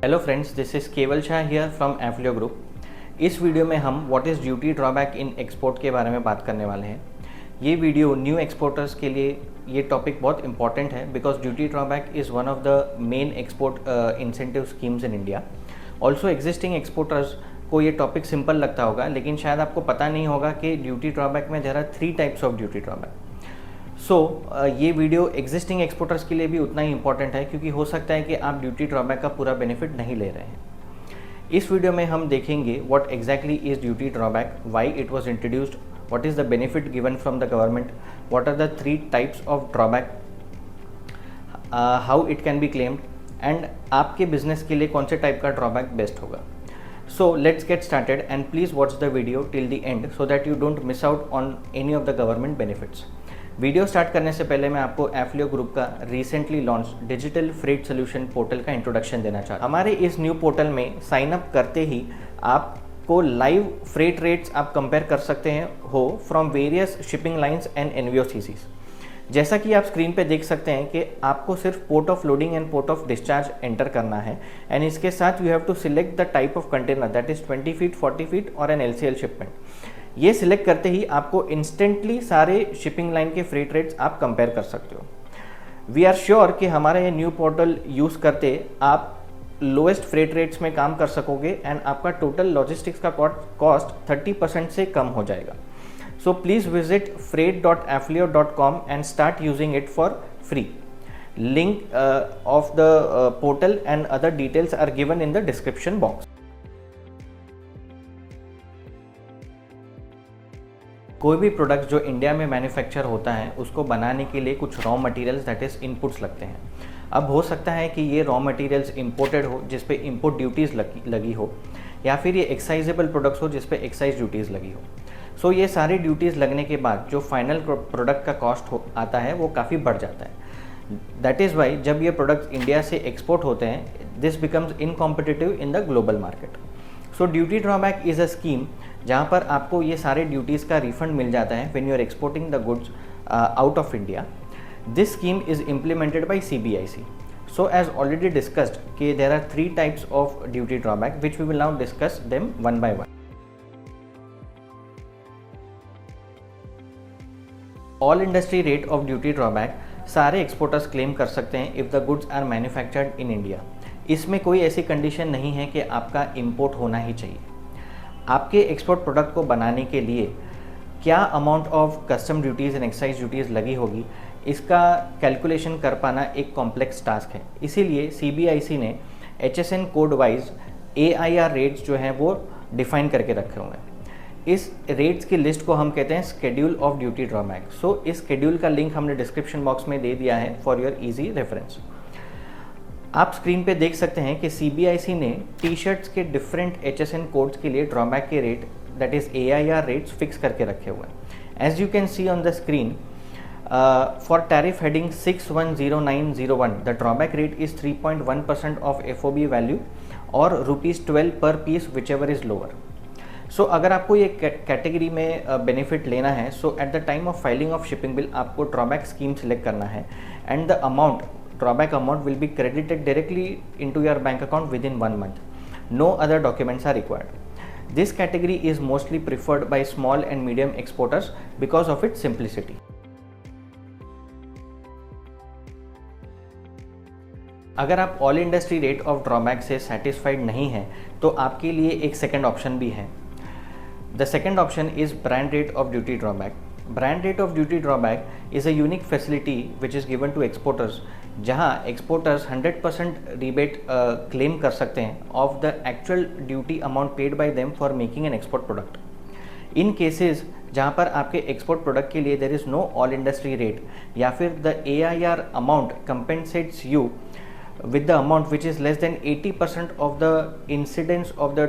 Hello friends, this is केवल Shah here from एफ्लियो group. इस video में हम what is duty drawback in export के बारे में बात करने वाले हैं। ये वीडियो न्यू एक्सपोर्टर्स के लिए ये टॉपिक बहुत इंपॉर्टेंट है because duty drawback is one of the main export incentive schemes in India. Also existing exporters को ये टॉपिक सिंपल लगता होगा, लेकिन शायद आपको पता नहीं होगा कि ड्यूटी ड्रॉबैक में there are 3 types of duty drawback. ये वीडियो एग्जिस्टिंग एक्सपोर्टर्स के लिए भी उतना ही इंपॉर्टेंट है क्योंकि हो सकता है कि आप ड्यूटी ड्रॉबैक का पूरा बेनिफिट नहीं ले रहे हैं। इस वीडियो में हम देखेंगे what exactly is duty drawback, why it was introduced, what is the benefit given from the government, what are the 3 types of drawback, how it can be claimed and आपके business के लिए कौन से type का drawback best होगा। So let's get started and please watch the video till the end so that you don't miss out on any of the government benefits. Video start करने से पहले मैं आपको एफ्लियो ग्रुप का recently launch digital freight solution portal का introduction देना चाहता हूँ। हमारे इस न्यू पोर्टल में साइन अप करते ही आपको लाइव फ्रेट रेट्स आप कंपेयर कर सकते हैं हो from various shipping lines and NVOCCs. जैसा कि आप स्क्रीन पे देख सकते हैं कि आपको सिर्फ port of loading and port of discharge enter करना है एंड इसके साथ you have to select the type of container that is 20 feet, 40 feet और एन LCL शिपमेंट। ये सिलेक्ट करते ही आपको इंस्टेंटली सारे शिपिंग लाइन के फ्रेट रेट्स आप कंपेयर कर सकते हो। वी आर श्योर कि हमारा ये न्यू पोर्टल यूज़ करते आप लोएस्ट फ्रेट रेट्स में काम कर सकोगे एंड आपका टोटल लॉजिस्टिक्स का कॉस्ट 30% से कम हो जाएगा। So please visit freight.afflio.com and start using it for free. Link of the portal and other details are given in the description box. कोई भी प्रोडक्ट जो इंडिया में मैन्युफैक्चर होता है उसको बनाने के लिए कुछ raw materials that is inputs लगते हैं। अब हो सकता है कि ये रॉ मटेरियल्स इंपोर्टेड हो जिस पे इंपोर्ट ड्यूटीज़ लगी हो, या फिर ये एक्साइजेबल प्रोडक्ट्स हो जिस पे एक्साइज ड्यूटीज़ लगी हो। सो ये सारी ड्यूटीज़ लगने के बाद जो फाइनल प्रोडक्ट का कॉस्ट आता है वो काफ़ी बढ़ जाता है। दैट इज़ वाई जब ये प्रोडक्ट्स इंडिया से एक्सपोर्ट होते हैं this becomes incompetitive in the global market. So duty drawback is a scheme जहाँ पर आपको ये सारे ड्यूटीज़ का रिफंड मिल जाता है when you are exporting the goods out of India. This scheme is implemented by CBIC। So as already discussed कि there are 3 types of duty drawback which we will now discuss them one by one. All industry rate of duty drawback सारे exporters claim कर सकते हैं if the goods are manufactured in India. इसमें कोई ऐसी condition नहीं है कि आपका इंपोर्ट होना ही चाहिए। आपके एक्सपोर्ट प्रोडक्ट को बनाने के लिए क्या amount of custom duties and excise duties लगी होगी, इसका कैलकुलेशन कर पाना एक कॉम्प्लेक्स टास्क है। इसीलिए CBIC ने HSN code wise AIR rates जो हैं वो डिफाइन करके रखे हुए हैं। इस रेट्स की लिस्ट को हम कहते हैं शेड्यूल ऑफ ड्यूटी ड्रॉबैक। सो इस शेड्यूल का लिंक हमने डिस्क्रिप्शन बॉक्स में दे दिया है फॉर योर ईजी रेफरेंस। आप स्क्रीन पे देख सकते हैं कि CBIC ने टी-शर्ट्स के डिफरेंट HSN कोड्स के लिए ड्रॉबैक के rate that is AIR rates fix करके रखे हुए हैं। As you can see on the screen for tariff heading 610901 the drawback rate is 3.1% of FOB value और ₹12 per piece whichever is lower. So अगर आपको ये category में benefit लेना है so at the time of filing of shipping bill आपको drawback scheme select करना है and the amount drawback amount will be credited directly into your bank account within 1 month. No other documents are required. This category is mostly preferred by small and medium exporters because of its simplicity. अगर आप all industry rate of drawback से satisfied नहीं हैं तो आपके लिए एक second option भी है। The second option is brand rate of duty drawback. Brand rate of duty drawback is a unique facility which is given to exporters, जहां एक्सपोर्टर्स 100% रिबेट क्लेम कर सकते हैं of the actual duty amount paid by them for making an export product. In cases जहां पर आपके export product के लिए there is no all industry rate या फिर the AIR amount compensates you with the amount which is less than 80% of the incidence of the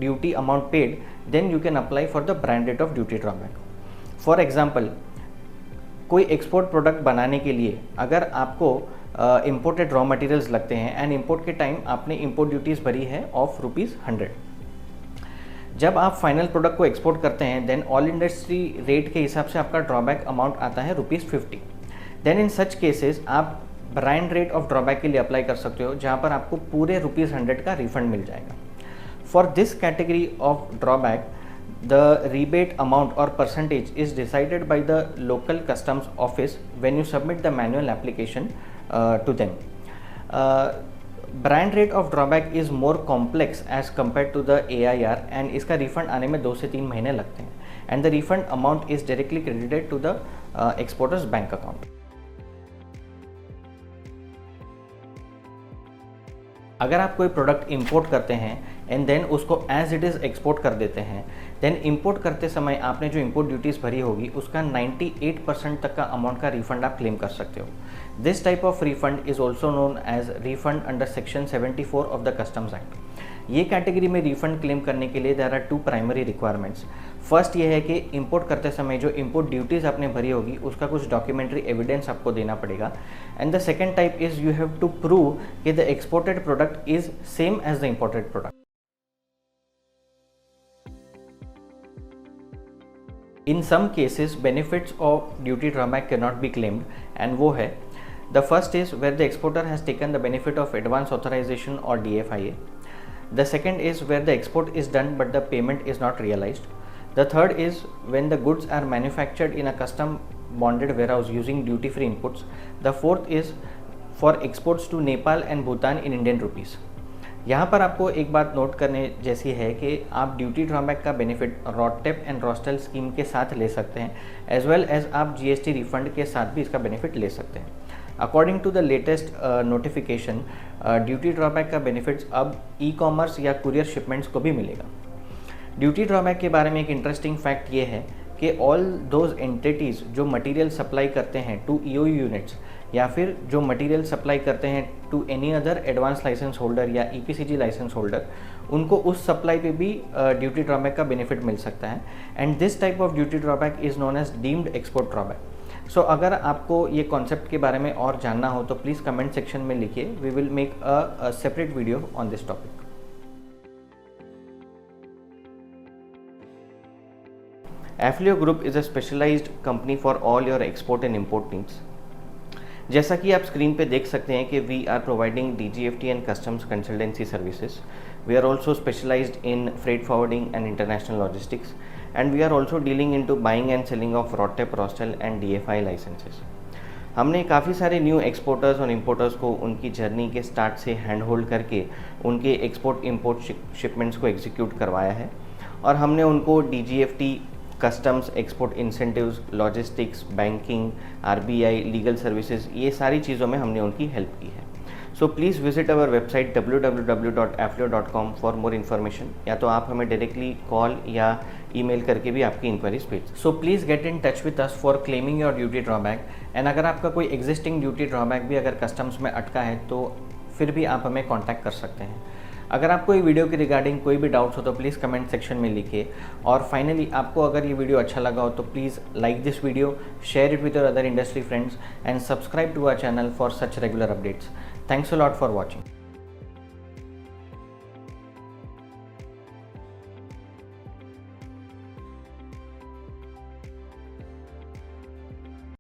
duty amount paid, then you can apply for the brand rate of duty drawback. For example, कोई export product बनाने के लिए अगर आपको imported raw materials लगते हैं and import के time आपने इम्पोर्ट ड्यूटीज़ भरी है ऑफ ₹100, जब आप फाइनल प्रोडक्ट को एक्सपोर्ट करते हैं देन ऑल इंडस्ट्री रेट के हिसाब से आपका ड्रॉबैक अमाउंट आता है ₹50। देन इन सच केसेस आप ब्रांड रेट ऑफ ड्रॉबैक के लिए अप्लाई कर सकते हो, जहाँ पर आपको पूरे ₹100 का रिफंड मिल जाएगा। For this category of drawback the rebate amount or percentage is decided by the local customs office when you submit the manual application to them. Brand rate of drawback is more complex as compared to the AIR and इसका refund आने में 2 से 3 महीने लगते हैं and the refund amount is directly credited to the exporter's bank account. अगर आप कोई प्रोडक्ट इंपोर्ट करते हैं एंड देन उसको एज इट इज़ एक्सपोर्ट कर देते हैं, देन इंपोर्ट करते समय आपने जो इंपोर्ट ड्यूटीज़ भरी होगी उसका 98% तक का अमाउंट का रिफंड आप क्लेम कर सकते हो। This type of refund is also known as refund under section 74 of the customs act. ये कैटेगरी में रिफंड क्लेम करने के लिए there are 2 primary requirements. First ये है कि इंपोर्ट करते समय जो इंपोर्ट ड्यूटीज़ आपने भरी होगी उसका कुछ डॉक्यूमेंट्री एविडेंस आपको देना पड़ेगा and the second type is you have to prove कि the exported product is same as the imported product. In some cases, benefits of duty drawback cannot be claimed, and वो है, the first is where the exporter has taken the benefit of advance authorization or DFIA. The second is where the export is done but the payment is not realized. The third is when the goods are manufactured in a custom bonded warehouse using duty free inputs. The fourth is for exports to Nepal and Bhutan in Indian rupees. यहाँ पर आपको एक बात note करने जैसी है कि आप ड्यूटी ड्रॉबैक का benefit RoDTEP and RoSCTL scheme के साथ ले सकते हैं, एज वेल एज आप जीएसटी रिफंड के साथ भी इसका बेनिफिट ले सकते हैं। According to the latest notification, duty drawback का बेनिफिट्स अब ई कॉमर्स या कुरियर शिपमेंट्स को भी मिलेगा। ड्यूटी ड्रॉबैक के बारे में एक इंटरेस्टिंग फैक्ट ये है कि ऑल दोज एंटिटीज़ जो मटेरियल सप्लाई करते हैं टू ईओयू यूनिट्स या फिर जो मटेरियल सप्लाई करते हैं to any other advance license holder या ईपीसीजी लाइसेंस होल्डर, उनको उस सप्लाई पे भी ड्यूटी ड्रॉबैक का बेनिफिट मिल सकता है and this type of duty drawback is known as deemed export drawback. So अगर आपको ये कॉन्सेप्ट के बारे में और जानना हो तो प्लीज़ कमेंट सेक्शन में लिखिए, we will make a separate video on this topic. Afleo group is a specialized company for all your export and import needs. जैसा कि आप स्क्रीन पे देख सकते हैं कि we are providing DGFT and customs consultancy services. We are also specialized in freight forwarding and international logistics and we are also dealing into buying and selling of RoDTEP, RoSCTL and DFI licenses. हमने काफ़ी सारे new exporters और importers को उनकी journey के start से hand hold करके उनके एक्सपोर्ट इम्पोर्ट शिपमेंट्स को एग्जीक्यूट करवाया है और हमने उनको DGFT, customs, export incentives, logistics, banking, RBI, legal services, ये सारी चीज़ों में हमने उनकी हेल्प की है। So please visit our website www.afflio.com for more information, या तो आप हमें डायरेक्टली कॉल या ईमेल करके भी आपकी इंक्वायरीज भेज। So please get in touch with us for claiming your duty drawback and अगर आपका कोई एग्जिस्टिंग ड्यूटी ड्रॉबैक भी अगर कस्टम्स में अटका है तो फिर भी आप हमें कॉन्टैक्ट कर सकते हैं। अगर आपको ये वीडियो के रिगार्डिंग कोई भी डाउट्स हो तो प्लीज़ कमेंट सेक्शन में लिखिए और फाइनली आपको अगर ये वीडियो अच्छा लगा हो तो please like this video, share it with your other industry friends and subscribe to our channel for such regular updates. Thanks a lot for watching.